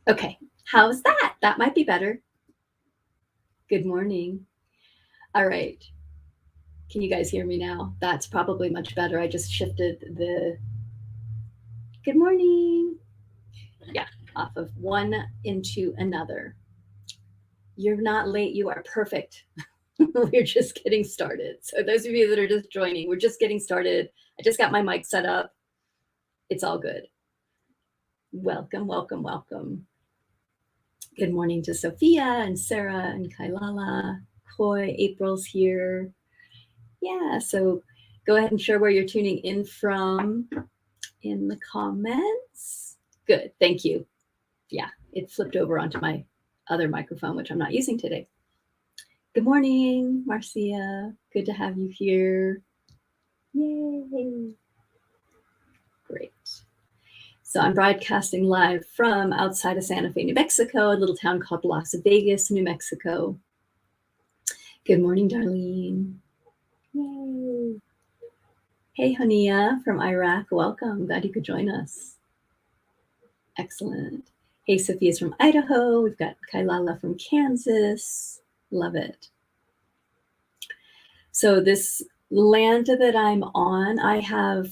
Okay, how's that? That might be better. Good morning. All right. Can you guys hear me now? That's probably much better. I just shifted the good morning. Yeah, off of one into another. You're not late. You are perfect. We're just getting started. So, those of you that are just joining, we're just getting started. I just got my mic set up. It's all good. Welcome, welcome, welcome. Good morning to Sophia and Sarah and Kailala. Koi, April's here. Yeah, so go ahead and share where you're tuning in from in the comments. Good, thank you. Yeah, it flipped over onto my other microphone, which I'm not using today. Good morning, Marcia. Good to have you here. Yay. Great. So I'm broadcasting live from outside of Santa Fe, New Mexico, a little town called Las Vegas, New Mexico. Good morning, Darlene. Yay. Hey, Hania from Iraq. Welcome. Glad you could join us. Excellent. Hey, Sophia's from Idaho. We've got Kailala from Kansas. Love it. So this land that I'm on, I have,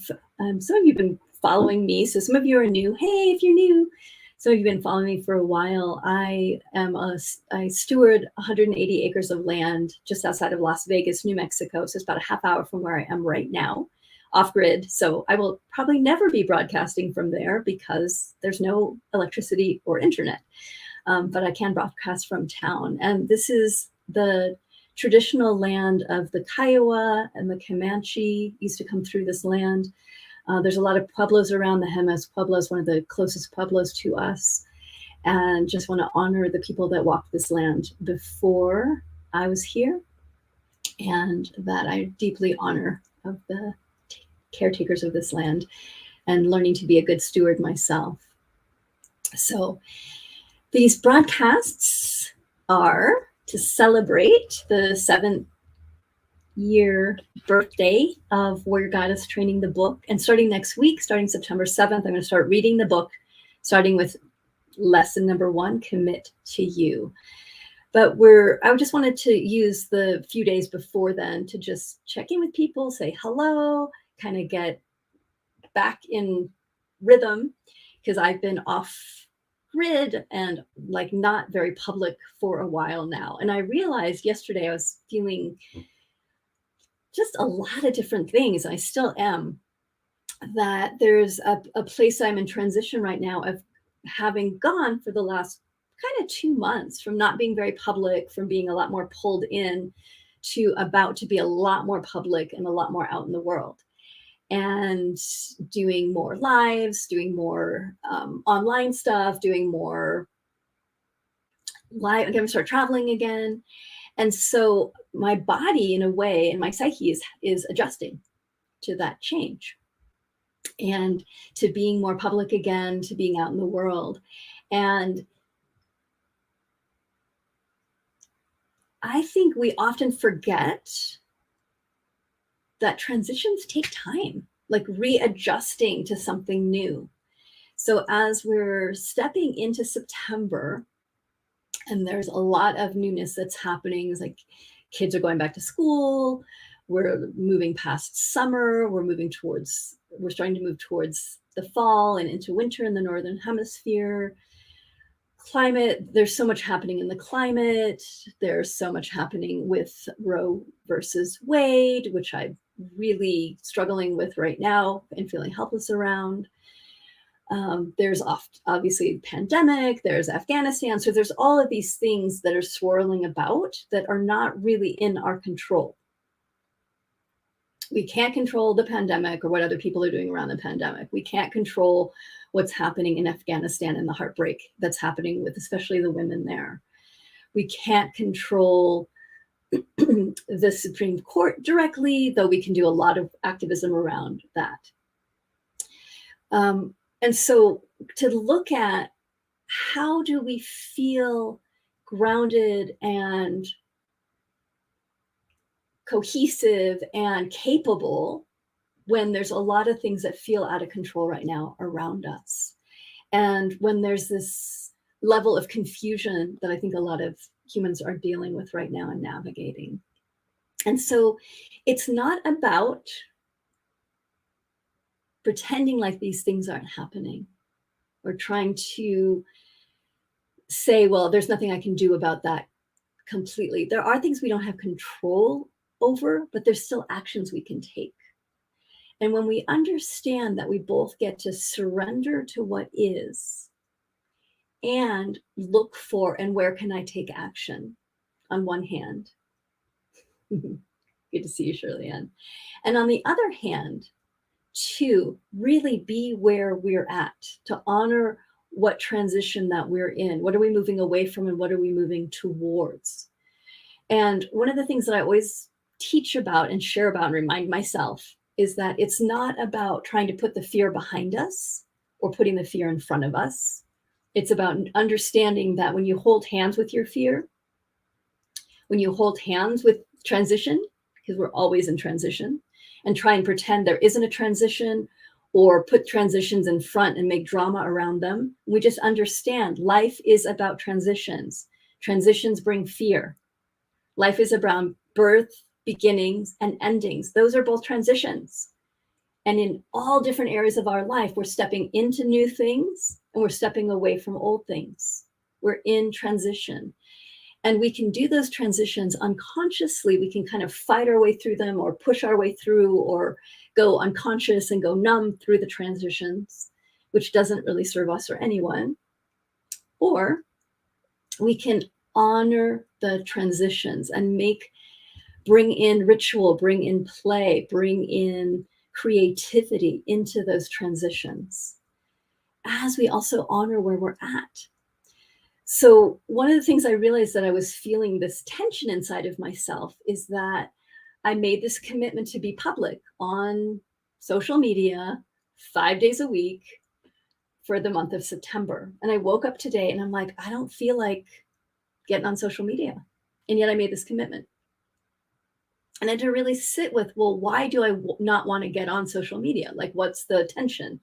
some of you have been following me. So some of you are new. Hey, if you're new, some of you have been following me for a while. I steward 180 acres of land just outside of Las Vegas, New Mexico. So it's about a half hour from where I am right now, off grid. So I will probably never be broadcasting from there because there's no electricity or internet. But I can broadcast from town. And this is the traditional land of the Kiowa and the Comanche used to come through this land. There's a lot of pueblos around. The Jemez Pueblo is one of the closest pueblos to us. And just want to honor the people that walked this land before I was here. And that I deeply honor of the caretakers of this land and learning to be a good steward myself. So these broadcasts are to celebrate the 7th year birthday of Warrior Goddess Training the book. And starting next week, starting September 7th, I'm going to start reading the book, starting with lesson number 1, Commit to You. But I just wanted to use the few days before then to just check in with people, say hello, kind of get back in rhythm, because I've been off grid and like not very public for a while now. And I realized yesterday I was feeling just a lot of different things, and I still am, that there's a place I'm in transition right now of having gone for the last kind of 2 months from not being very public, from being a lot more pulled in to about to be a lot more public and a lot more out in the world. And doing more lives, doing more online stuff, doing more live. I'm going to start traveling again. And so my body, in a way, and my psyche is adjusting to that change and to being more public again, to being out in the world. And I think we often forget that transitions take time, like readjusting to something new. So as we're stepping into September, and there's a lot of newness that's happening, it's like kids are going back to school, we're moving past summer, we're starting to move towards the fall and into winter in the Northern Hemisphere. Climate, there's so much happening in the climate. There's so much happening with Roe versus Wade, which I'm really struggling with right now and feeling helpless around. There's obviously pandemic, there's Afghanistan. So there's all of these things that are swirling about that are not really in our control. We can't control the pandemic or what other people are doing around the pandemic. We can't control what's happening in Afghanistan and the heartbreak that's happening with especially the women there. We can't control the Supreme Court directly, though we can do a lot of activism around that. And so to look at how do we feel grounded and cohesive and capable when there's a lot of things that feel out of control right now around us. And when there's this level of confusion that I think a lot of humans are dealing with right now and navigating. And so it's not about pretending like these things aren't happening or trying to say, well, there's nothing I can do about that completely. There are things we don't have control over, but there's still actions we can take. And when we understand that we both get to surrender to what is and look for, and where can I take action on one hand. Good to see you, Shirley Ann. And on the other hand, to really be where we're at, to honor what transition that we're in. What are we moving away from and what are we moving towards? And one of the things that I always teach about and share about and remind myself is that it's not about trying to put the fear behind us or putting the fear in front of us. It's about understanding that when you hold hands with your fear, when you hold hands with transition, because we're always in transition, and try and pretend there isn't a transition or put transitions in front and make drama around them, we just understand life is about transitions. Transitions bring fear. Life is about birth, beginnings, and endings. Those are both transitions. And in all different areas of our life, we're stepping into new things and we're stepping away from old things. We're in transition. And we can do those transitions unconsciously. We can kind of fight our way through them or push our way through or go unconscious and go numb through the transitions, which doesn't really serve us or anyone. Or we can honor the transitions and bring in ritual, bring in play, bring in creativity into those transitions, as we also honor where we're at. So one of the things I realized that I was feeling this tension inside of myself is that I made this commitment to be public on social media 5 days a week for the month of September. And I woke up today and I'm like, I don't feel like getting on social media. And yet I made this commitment. And I had to really sit with, well, why do I not want to get on social media? Like, what's the tension?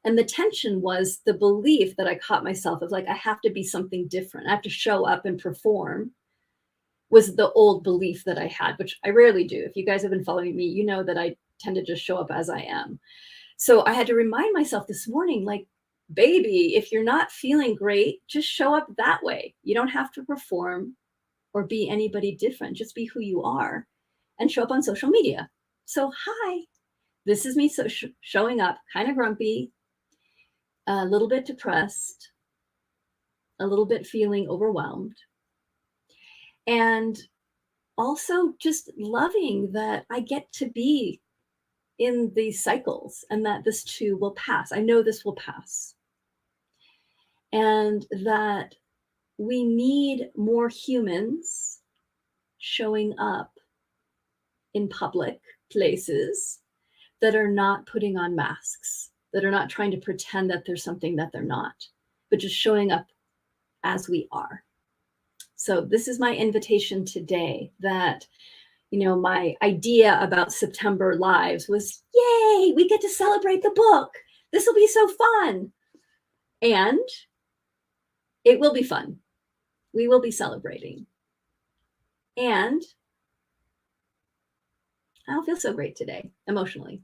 And the tension was the belief that I caught myself of, like, I have to be something different. I have to show up and perform, was the old belief that I had, which I rarely do. If you guys have been following me, you know that I tend to just show up as I am. So I had to remind myself this morning, like, baby, if you're not feeling great, just show up that way. You don't have to perform or be anybody different. Just be who you are and show up on social media. So hi, this is me showing up, kind of grumpy, a little bit depressed, a little bit feeling overwhelmed, and also just loving that I get to be in these cycles and that this too will pass. I know this will pass. And that we need more humans showing up in public places that are not putting on masks, that are not trying to pretend that there's something that they're not, but just showing up as we are. So this is my invitation today, that, you know, my idea about September lives was, yay, we get to celebrate the book. This will be so fun. And it will be fun. We will be celebrating. And I don't feel so great today, emotionally.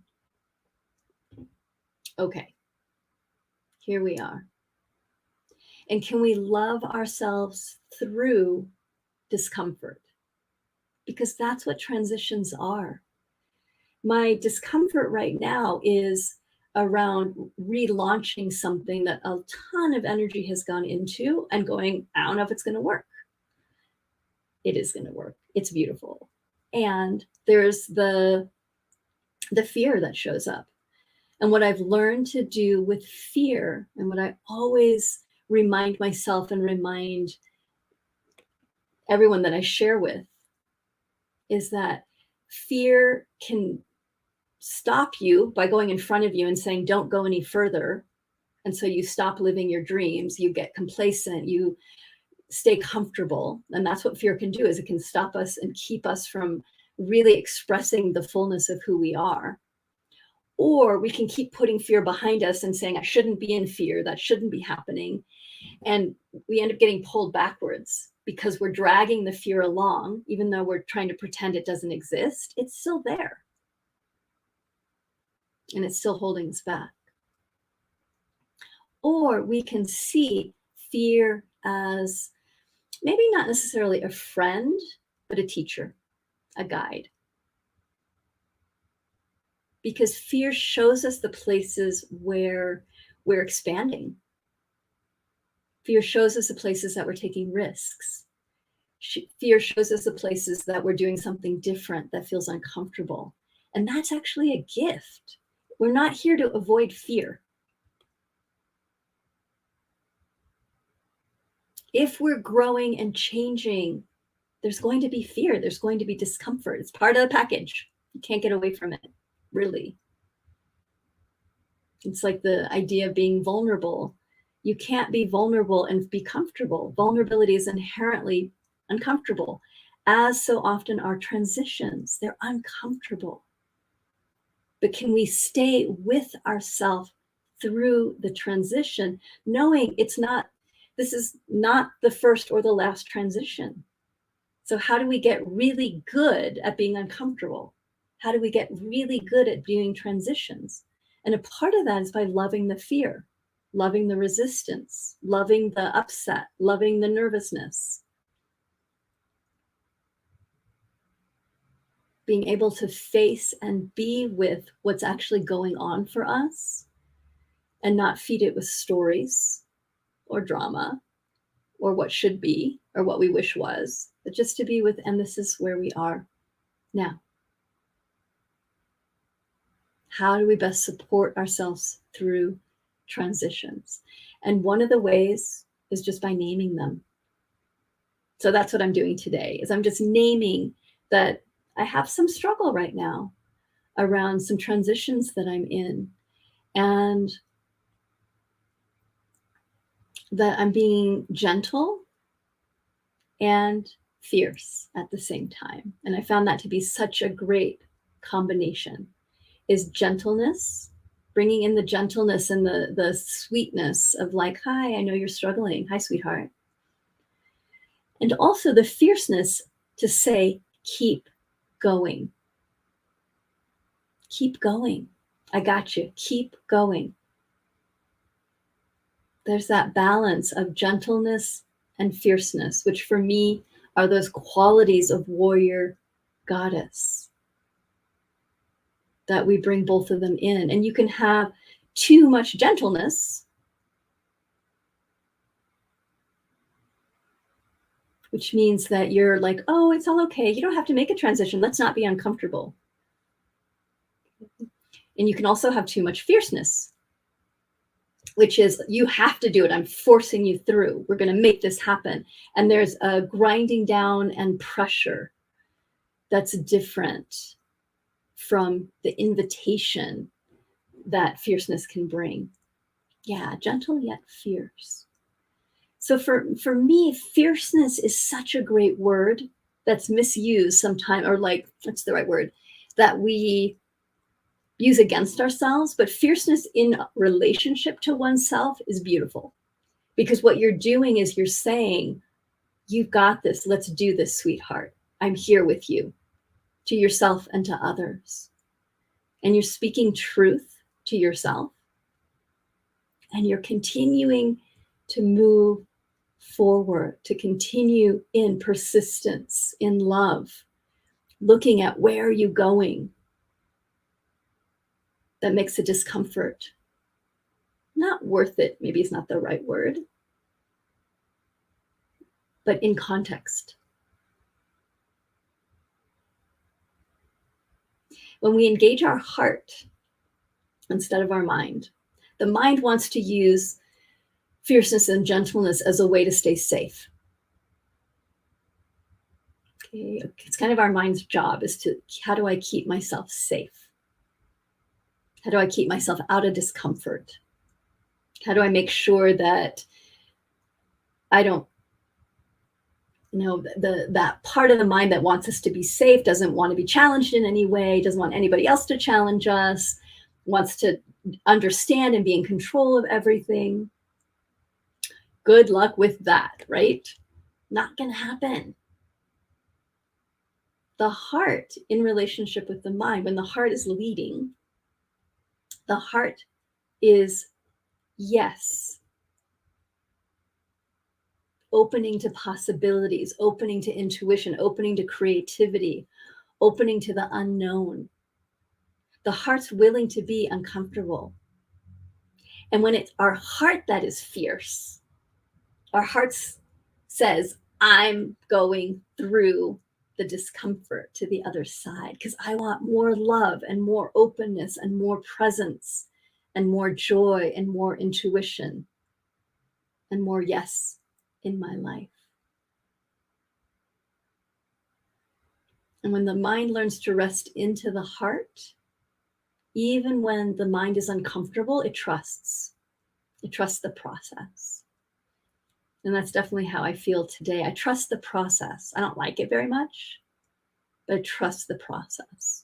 Okay, here we are. And can we love ourselves through discomfort? Because that's what transitions are. My discomfort right now is around relaunching something that a ton of energy has gone into and going, I don't know if it's going to work. It is going to work. It's beautiful. And there's the fear that shows up. And what I've learned to do with fear, and what I always remind myself and remind everyone that I share with, is that fear can stop you by going in front of you and saying, don't go any further. And so you stop living your dreams, you get complacent, you stay comfortable. And that's what fear can do, is it can stop us and keep us from really expressing the fullness of who we are. Or we can keep putting fear behind us and saying, I shouldn't be in fear, that shouldn't be happening. And we end up getting pulled backwards because we're dragging the fear along, even though we're trying to pretend it doesn't exist. It's still there. And it's still holding us back. Or we can see fear as maybe not necessarily a friend, but a teacher, a guide. Because fear shows us the places where we're expanding. Fear shows us the places that we're taking risks. Fear shows us the places that we're doing something different that feels uncomfortable. And that's actually a gift. We're not here to avoid fear. If we're growing and changing, there's going to be fear. There's going to be discomfort. It's part of the package. You can't get away from it, really. It's like the idea of being vulnerable. You can't be vulnerable and be comfortable. Vulnerability is inherently uncomfortable, as so often are transitions. They're uncomfortable. But can we stay with ourselves through the transition, knowing this is not the first or the last transition? So how do we get really good at being uncomfortable? How do we get really good at doing transitions? And a part of that is by loving the fear, loving the resistance, loving the upset, loving the nervousness. Being able to face and be with what's actually going on for us and not feed it with stories or drama or what should be or what we wish was, but just to be with, and this is where we are now. How do we best support ourselves through transitions? And one of the ways is just by naming them. So that's what I'm doing today, is I'm just naming that I have some struggle right now around some transitions that I'm in, and that I'm being gentle and fierce at the same time. And I found that to be such a great combination, is gentleness, bringing in the gentleness and the sweetness of like, hi, I know you're struggling. Hi, sweetheart. And also the fierceness to say, keep going. Keep going. I got you. Keep going. There's that balance of gentleness and fierceness, which for me are those qualities of warrior goddess, that we bring both of them in. And you can have too much gentleness, which means that you're like, oh, it's all okay. You don't have to make a transition. Let's not be uncomfortable. And you can also have too much fierceness, which is you have to do it. I'm forcing you through. We're going to make this happen. And there's a grinding down and pressure that's different from the invitation that fierceness can bring. Yeah, gentle yet fierce. So for me, fierceness is such a great word that's misused sometimes, or like, what's the right word, that we use against ourselves. But fierceness in relationship to oneself is beautiful, because what you're doing is you're saying, you've got this. Let's do this, sweetheart. I'm here with you, to yourself and to others. And you're speaking truth to yourself. And you're continuing to move forward, to continue in persistence, in love, looking at where are you going. That makes a discomfort not worth it. Maybe it's not the right word, but in context. When we engage our heart instead of our mind, the mind wants to use fierceness and gentleness as a way to stay safe. Okay, it's kind of our mind's job, is to, how do I keep myself safe? How do I keep myself out of discomfort? How do I make sure that I don't, that part of the mind that wants us to be safe doesn't want to be challenged in any way, doesn't want anybody else to challenge us, wants to understand and be in control of everything. Good luck with that, right? Not going to happen. The heart in relationship with the mind, when the heart is leading, the heart is yes, opening to possibilities, opening to intuition, opening to creativity, opening to the unknown. The heart's willing to be uncomfortable. And when it's our heart that is fierce, our heart says, I'm going through the discomfort to the other side because I want more love and more openness and more presence and more joy and more intuition and more yes in my life. And when the mind learns to rest into the heart, even when the mind is uncomfortable, it trusts. It trusts the process. And that's definitely how I feel today. I trust the process. I don't like it very much, but I trust the process.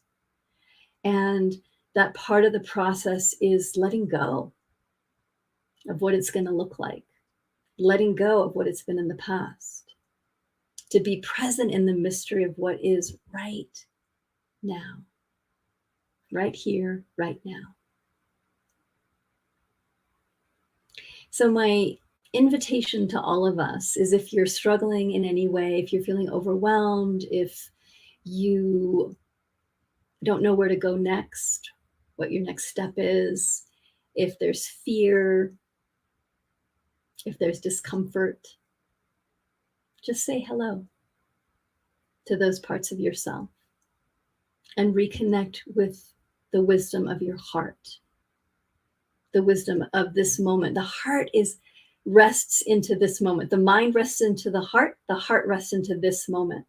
And that part of the process is letting go of what it's going to look like, letting go of what it's been in the past, to be present in the mystery of what is right now, right here, right now. So my invitation to all of us is, if you're struggling in any way, if you're feeling overwhelmed, if you don't know where to go next, what your next step is, if there's fear, if there's discomfort, just say hello to those parts of yourself and reconnect with the wisdom of your heart, the wisdom of this moment. The heart rests into this moment. The mind rests into the heart rests into this moment.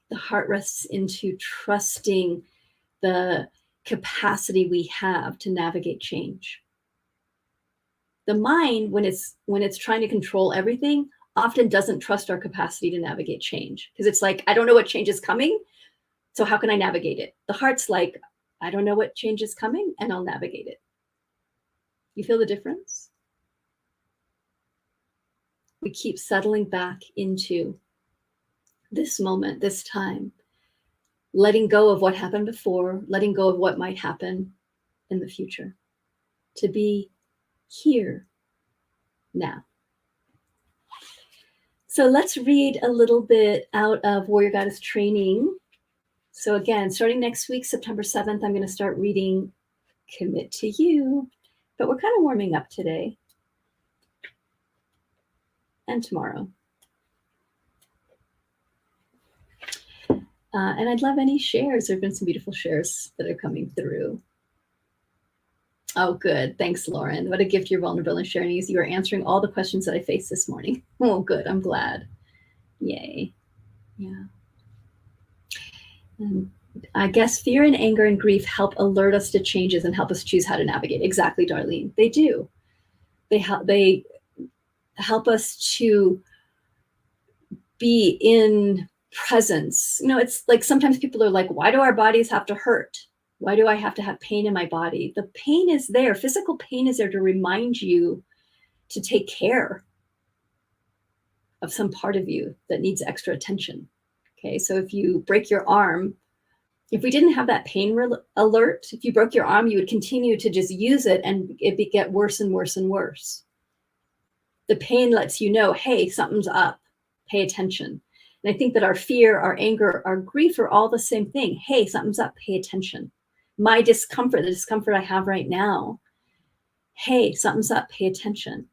The heart rests into trusting the capacity we have to navigate change. The mind, when it's trying to control everything, often doesn't trust our capacity to navigate change, because it's like, I don't know what change is coming, so how can I navigate it? The heart's like, I don't know what change is coming, and I'll navigate it. You feel the difference? We keep settling back into this moment, this time, letting go of what happened before, letting go of what might happen in the future, to be here now. So let's read a little bit out of Warrior Goddess Training. So again, starting next week, September 7th, I'm going to start reading Commit to You, but we're kind of warming up today and tomorrow. And I'd love any shares. There have been some beautiful shares that are coming through. Oh, good. Thanks, Lauren. What a gift your vulnerability sharing is. You are answering all the questions that I faced this morning. Oh, good. I'm glad. Yay. Yeah. And I guess fear and anger and grief help alert us to changes and help us choose how to navigate. Exactly, Darlene. They do. They help us to be in presence. You know, it's like sometimes people are like, why do our bodies have to hurt? Why do I have to have pain in my body? The pain is there. Physical pain is there to remind you to take care of some part of you that needs extra attention. Okay, so if you break your arm, if we didn't have that pain alert, if you broke your arm, you would continue to just use it and it would get worse and worse and worse. The pain lets you know, hey, something's up, pay attention. And I think that our fear, our anger, our grief are all the same thing. Hey, something's up, pay attention. My discomfort, the discomfort I have right now, hey, something's up, pay attention.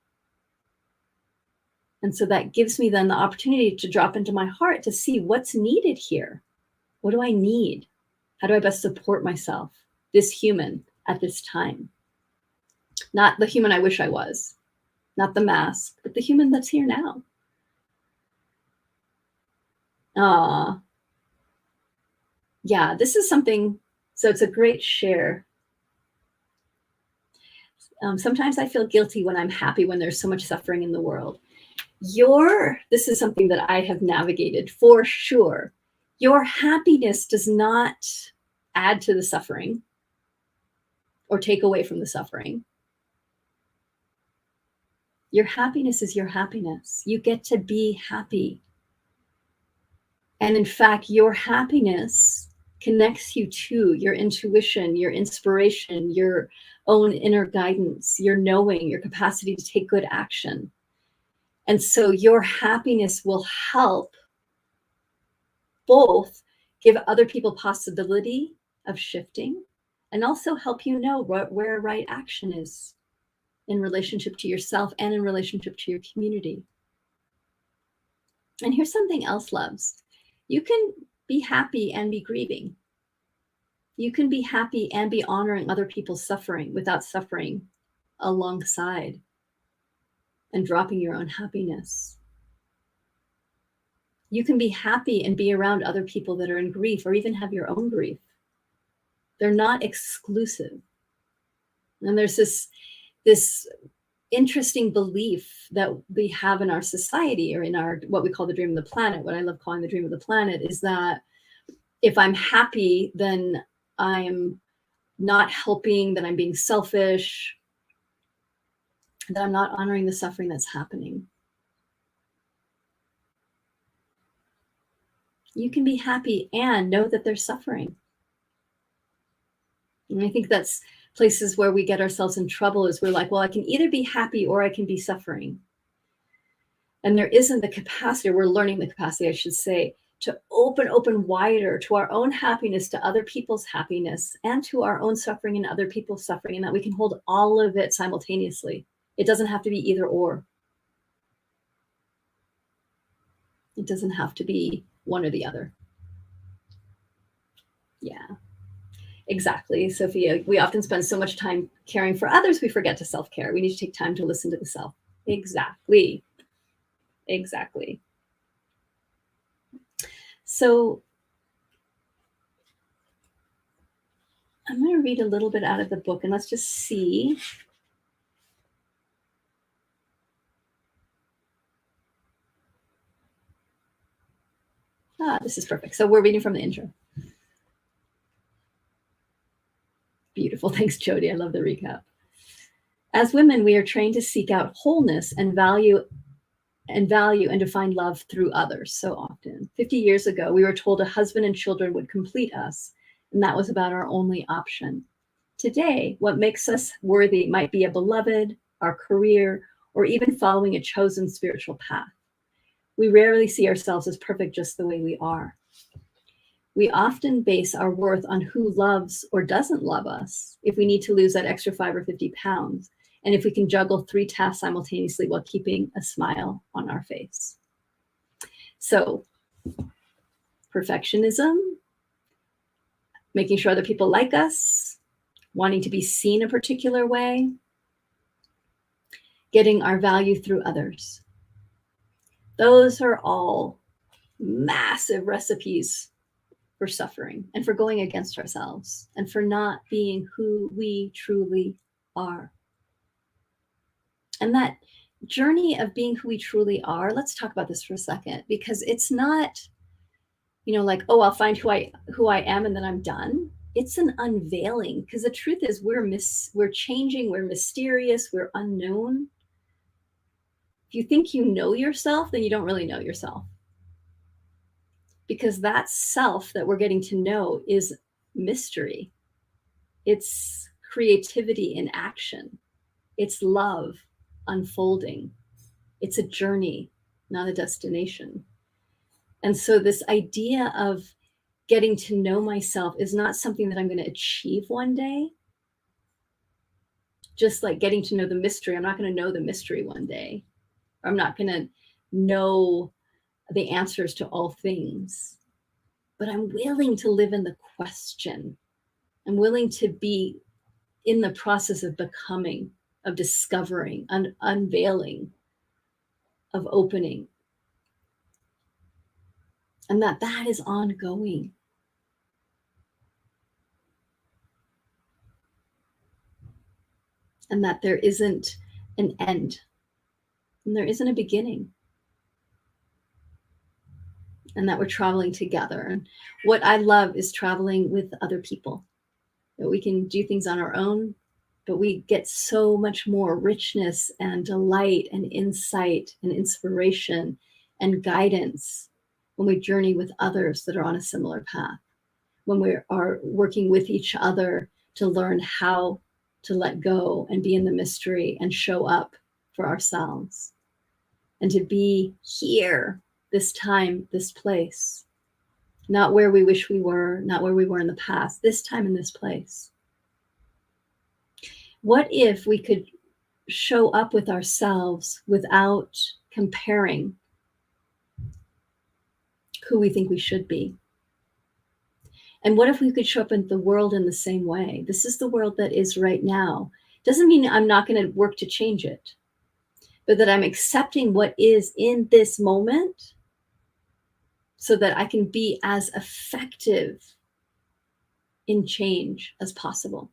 And so that gives me then the opportunity to drop into my heart to see what's needed here. What do I need? How do I best support myself, this human at this time? Not the human I wish I was, not the mask, but the human that's here now. Yeah, this is something, so it's a great share. Sometimes I feel guilty when I'm happy when there's so much suffering in the world. This is something that I have navigated for sure. Your happiness does not add to the suffering or take away from the suffering. Your happiness is your happiness. You get to be happy. And in fact, your happiness connects you to your intuition, your inspiration, your own inner guidance, your knowing, your capacity to take good action. And so your happiness will help both give other people possibility of shifting and also help you know where right action is in relationship to yourself and in relationship to your community. And here's something else, loves. You can be happy and be grieving. You can be happy and be honoring other people's suffering without suffering alongside and dropping your own happiness. You can be happy and be around other people that are in grief or even have your own grief. They're not exclusive. And there's this interesting belief that we have in our society or in our what we call the dream of the planet. What I love calling the dream of the planet is that if I'm happy, then I'm not helping, that I'm being selfish, that I'm not honoring the suffering that's happening. You can be happy and know that there's suffering. And I think that's places where we get ourselves in trouble is we're like, well, I can either be happy or I can be suffering. And there isn't the capacity, or we're learning the capacity, I should say, to open wider to our own happiness, to other people's happiness, and to our own suffering and other people's suffering, and that we can hold all of it simultaneously. It doesn't have to be either or. It doesn't have to be one or the other. Yeah, exactly, Sophia. We often spend so much time caring for others, we forget to self-care. We need to take time to listen to the self. Exactly. Exactly. So I'm going to read a little bit out of the book and let's just see. This is perfect. So we're reading from the intro. Beautiful. Thanks, Jody. I love the recap. As women, we are trained to seek out wholeness and value and to find love through others so often. 50 years ago, we were told a husband and children would complete us, and that was about our only option. Today, what makes us worthy might be a beloved, our career, or even following a chosen spiritual path. We rarely see ourselves as perfect just the way we are. We often base our worth on who loves or doesn't love us, if we need to lose that extra 5 or 50 pounds, and if we can juggle 3 tasks simultaneously while keeping a smile on our face. So, perfectionism, making sure that people like us, wanting to be seen a particular way, getting our value through others. Those are all massive recipes for suffering and for going against ourselves and for not being who we truly are. And that journey of being who we truly are, let's talk about this for a second, because it's not, like, oh, I'll find who I am and then I'm done. It's an unveiling, because the truth is we're changing, we're mysterious, we're unknown. If you think you know yourself, then you don't really know yourself. Because that self that we're getting to know is mystery. It's creativity in action. It's love unfolding. It's a journey, not a destination. And so this idea of getting to know myself is not something that I'm going to achieve one day. Just like getting to know the mystery, I'm not going to know the mystery one day. I'm not going to know the answers to all things. But I'm willing to live in the question. I'm willing to be in the process of becoming, of discovering, unveiling, of opening. And that is ongoing. And that there isn't an end. And there isn't a beginning. And that we're traveling together. And what I love is traveling with other people. That we can do things on our own, but we get so much more richness and delight and insight and inspiration and guidance when we journey with others that are on a similar path, when we are working with each other to learn how to let go and be in the mystery and show up for ourselves and to be here, this time, this place, not where we wish we were, not where we were in the past, this time in this place. What if we could show up with ourselves without comparing who we think we should be? And what if we could show up in the world in the same way? This is the world that is right now. Doesn't mean I'm not going to work to change it, but that I'm accepting what is in this moment so that I can be as effective in change as possible.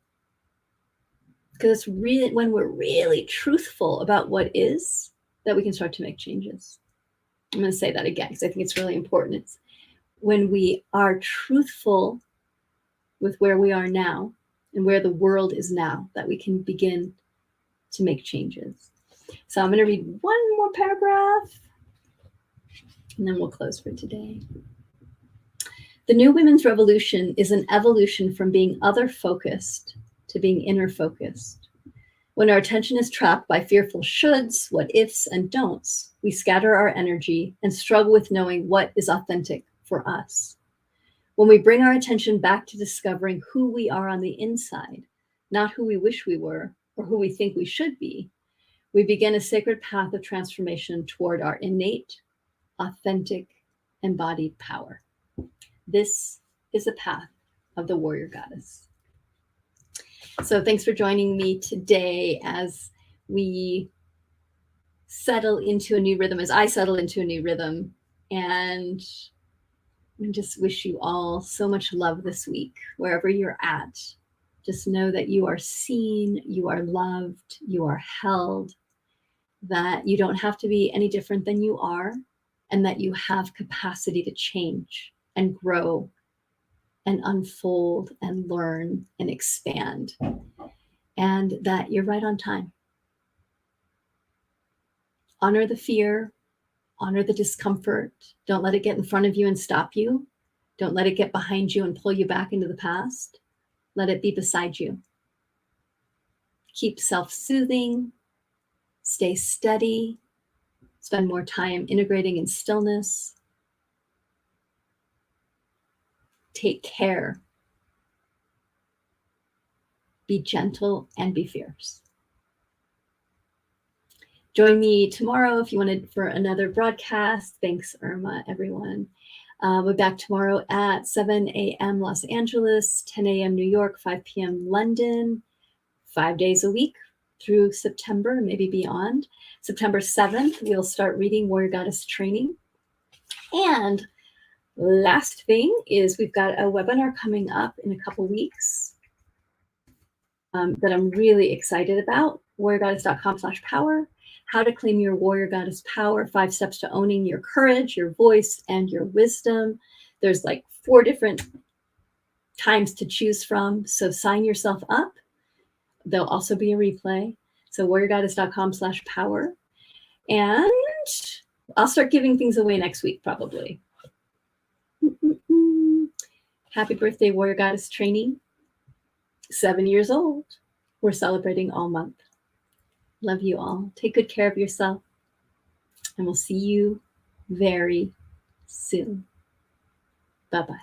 Because it's really when we're really truthful about what is that we can start to make changes. I'm going to say that again because I think it's really important. It's when we are truthful with where we are now and where the world is now that we can begin to make changes. So I'm going to read one more paragraph and then we'll close for today. The New Women's Revolution is an evolution from being other-focused to being inner-focused. When our attention is trapped by fearful shoulds, what ifs, and don'ts, we scatter our energy and struggle with knowing what is authentic for us. When we bring our attention back to discovering who we are on the inside, not who we wish we were or who we think we should be, we begin a sacred path of transformation toward our innate, authentic, embodied power. This is the path of the warrior goddess. So thanks for joining me today as we settle into a new rhythm, as I settle into a new rhythm. And I just wish you all so much love this week, wherever you're at. Just know that you are seen, you are loved, you are held, that you don't have to be any different than you are, and that you have capacity to change and grow and unfold and learn and expand, and that you're right on time. Honor the fear, honor the discomfort. Don't let it get in front of you and stop you. Don't let it get behind you and pull you back into the past. Let it be beside you. Keep self-soothing, stay steady, spend more time integrating in stillness. Take care. Be gentle and be fierce. Join me tomorrow if you wanted for another broadcast. Thanks, Irma, everyone. We're back tomorrow at 7 a.m. Los Angeles, 10 a.m. New York, 5 p.m. London, 5 days a week through September, maybe beyond. September 7th, we'll start reading Warrior Goddess Training. And last thing is we've got a webinar coming up in a couple weeks that I'm really excited about, warriorgoddess.com/power, how to claim your warrior goddess power, 5 steps to owning your courage, your voice, and your wisdom. There's like 4 different times to choose from. So sign yourself up. There'll also be a replay. So warriorgoddess.com/power. And I'll start giving things away next week, probably. Happy birthday, Warrior Goddess Training. 7 years old. We're celebrating all month. Love you all. Take good care of yourself. And we'll see you very soon. Bye-bye.